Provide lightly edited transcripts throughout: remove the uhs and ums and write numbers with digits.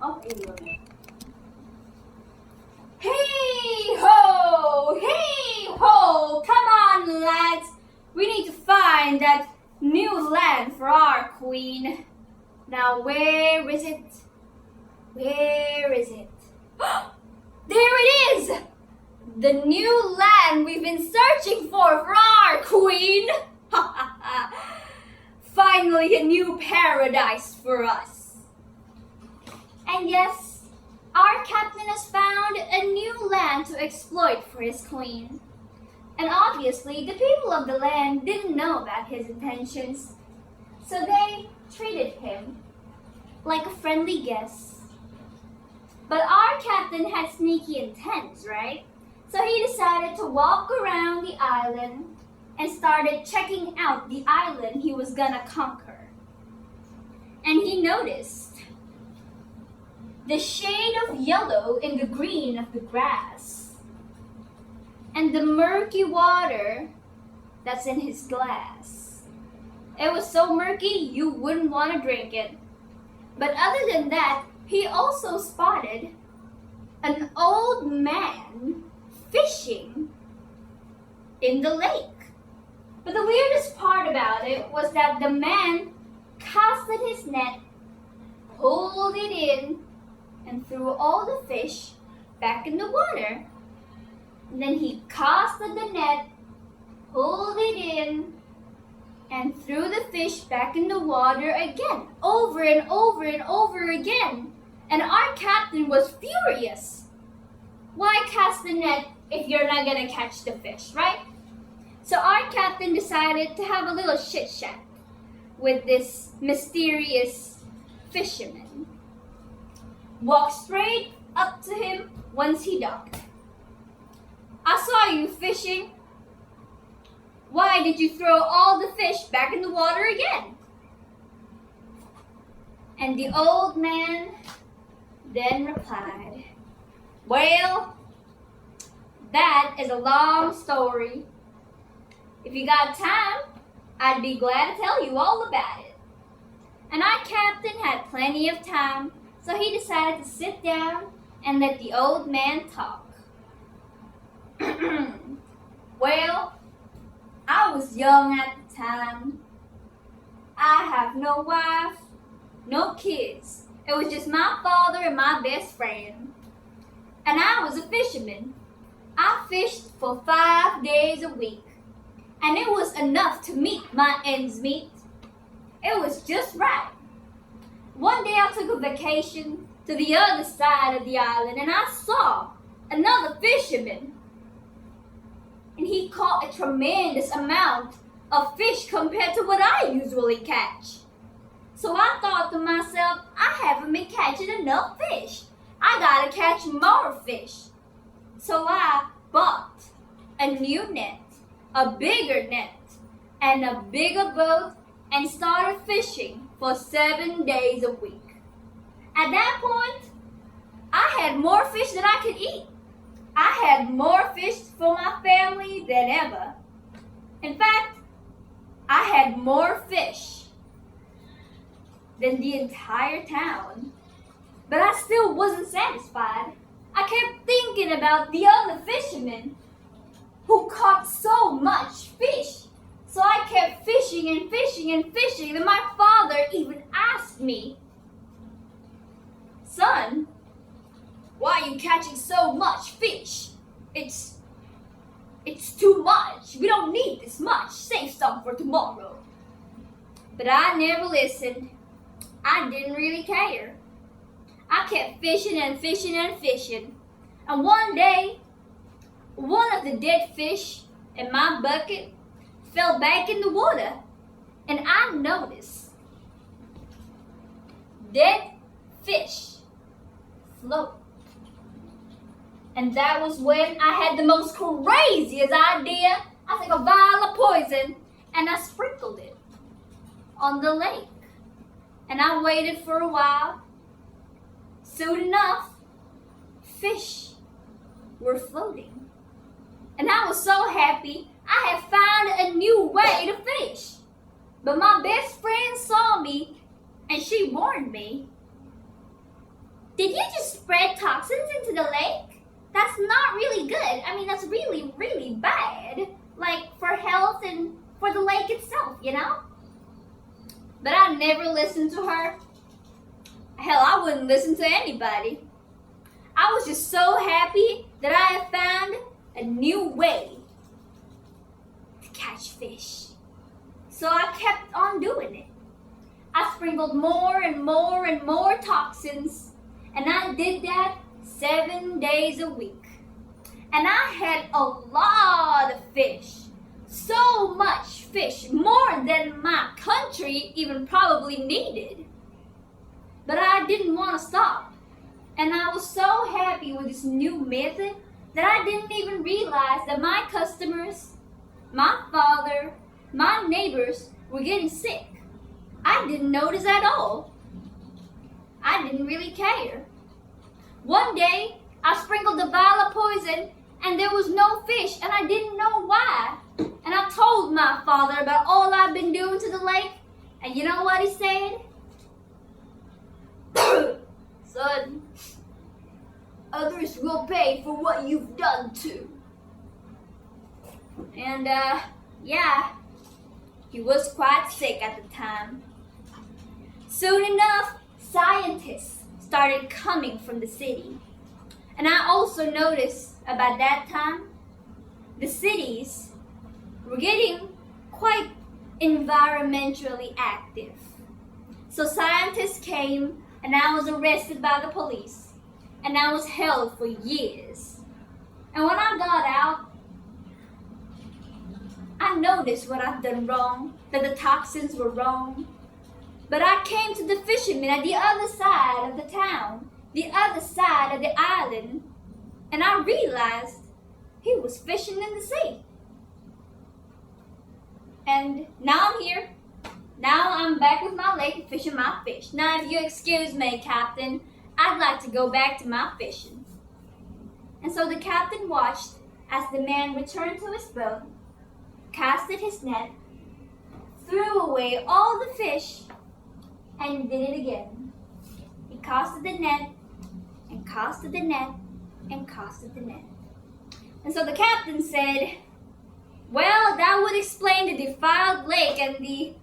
Oh, hey ho, come on lads. We need to find that new land for our queen. Now where is it? Where is it? There it is! The new land we've been searching for our queen. Finally a new paradise for us. And yes, our captain has found a new land to exploit for his queen. And obviously, the people of the land didn't know about his intentions, so they treated him like a friendly guest. But our captain had sneaky intents, right? So he decided to walk around the island and started checking out the island he was gonna conquer. And he noticed the shade of yellow in the green of the grass, and the murky water that's in his glass. It was so murky you wouldn't want to drink it. But other than that, he also spotted an old man fishing in the lake. But the weirdest part about it was that the man casted his net, pulled it in, and threw all the fish back in the water. And then he casted the net, pulled it in, and threw the fish back in the water again, over and over and over again. And our captain was furious. Why cast the net if you're not gonna catch the fish, right? So our captain decided to have a little chit chat with this mysterious fisherman. Walked straight up to him once he docked. I saw you fishing. Why did you throw all the fish back in the water again? And the old man then replied, well, that is a long story. If you got time, I'd be glad to tell you all about it. And our captain had plenty of time, so he decided to sit down and let the old man talk. Well, I was young at the time. I have no wife, no kids. It was just my father and my best friend. And I was a fisherman. I fished for 5 days a week. And it was enough to meet my ends meet. It was just right. One day I took a vacation to the other side of the island and I saw another fisherman. And he caught a tremendous amount of fish compared to what I usually catch. So I thought to myself, I haven't been catching enough fish. I gotta catch more fish. So I bought a new net, a bigger net, and a bigger boat and started fishing for 7 days a week. At that point, I had more fish than I could eat. I had more fish for my family than ever. In fact, I had more fish than the entire town. But I still wasn't satisfied. I kept thinking about the other fishermen who caught so much fish. So I kept fishing and fishing and fishing, and my father even asked me, son, why are you catching so much fish? It's too much. We don't need this much. Save some for tomorrow. But I never listened. I didn't really care. I kept fishing and fishing and fishing. And one day, one of the dead fish in my bucket fell back in the water. And I noticed dead fish float. And that was when I had the most craziest idea. I took a vial of poison and I sprinkled it on the lake. And I waited for a while. Soon enough, fish were floating. And I was so happy I had found a new way to fish. But my best friend saw me and she warned me, did you just spread toxins into the lake? That's not really good. I mean, that's really, really bad. Like, for health and for the lake itself, you know? But I never listened to her. Hell, I wouldn't listen to anybody. I was just so happy that I had found a new way to catch fish. So I kept on doing it. I sprinkled more and more and more toxins, and I did that 7 days a week. And I had a lot of fish. So much fish, more than my country even probably needed. But I didn't want to stop. And I was so happy with this new method that I didn't even realize that my customers, my father, my neighbors were getting sick. I didn't notice at all. I didn't really care. One day, I sprinkled the vial of poison and there was no fish and I didn't know why. And I told my father about all I've been doing to the lake, and you know what he said? Son, others will pay for what you've done too. And yeah, he was quite sick at the time. Soon enough, scientists started coming from the city. And I also noticed about that time, the cities were getting quite environmentally active. So scientists came and I was arrested by the police and I was held for years. And when I got out, I noticed what I'd done wrong, that the toxins were wrong. But I came to the fisherman at the other side of the town, the other side of the island, and I realized he was fishing in the sea. And now I'm here. Now I'm back with my lake fishing my fish. Now if you excuse me, Captain, I'd like to go back to my fishing. And so the captain watched as the man returned to his boat, casted his net, threw away all the fish, and did it again. He casted the net, and casted the net, and casted the net. And so the captain said, well, that would explain the defiled lake and the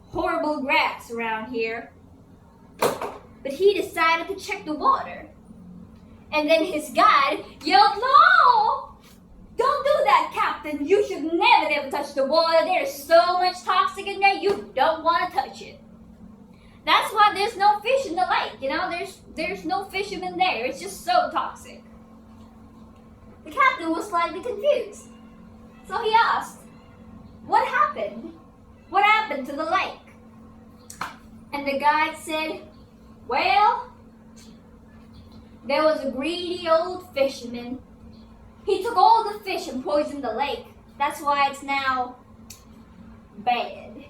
horrible grass around here. But he decided to check the water. And then his guide yelled, no! Don't do that, Captain. You should never ever touch the water. There's so much toxic in there, you don't want to touch it. That's why there's no fish in the lake, you know? There's no fishermen there. It's just so toxic. The captain was slightly confused. So he asked, what happened? What happened to the lake? And the guide said, well, there was a greedy old fisherman. He took all the fish and poisoned the lake. That's why it's now bad.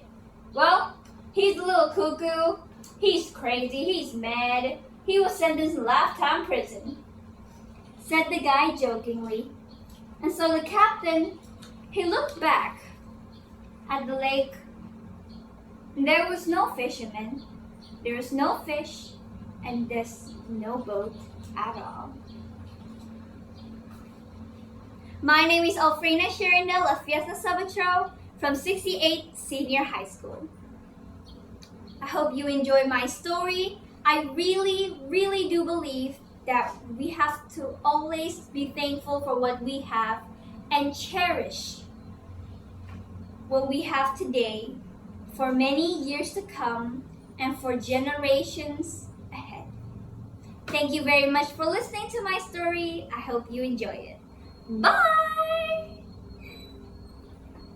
Well, he's a little cuckoo. He's crazy. He's mad. He was sentenced to lifetime prison, said the guy jokingly. And so the captain, he looked back at the lake. There was no fisherman. There was no fish. And there's no boat at all. My name is Alvreyna Cherienda La Fiesta Sabatro from 68 Senior High School. I hope you enjoy my story. I really, really do believe that we have to always be thankful for what we have and cherish what we have today for many years to come and for generations ahead. Thank you very much for listening to my story. I hope you enjoy it. Bye!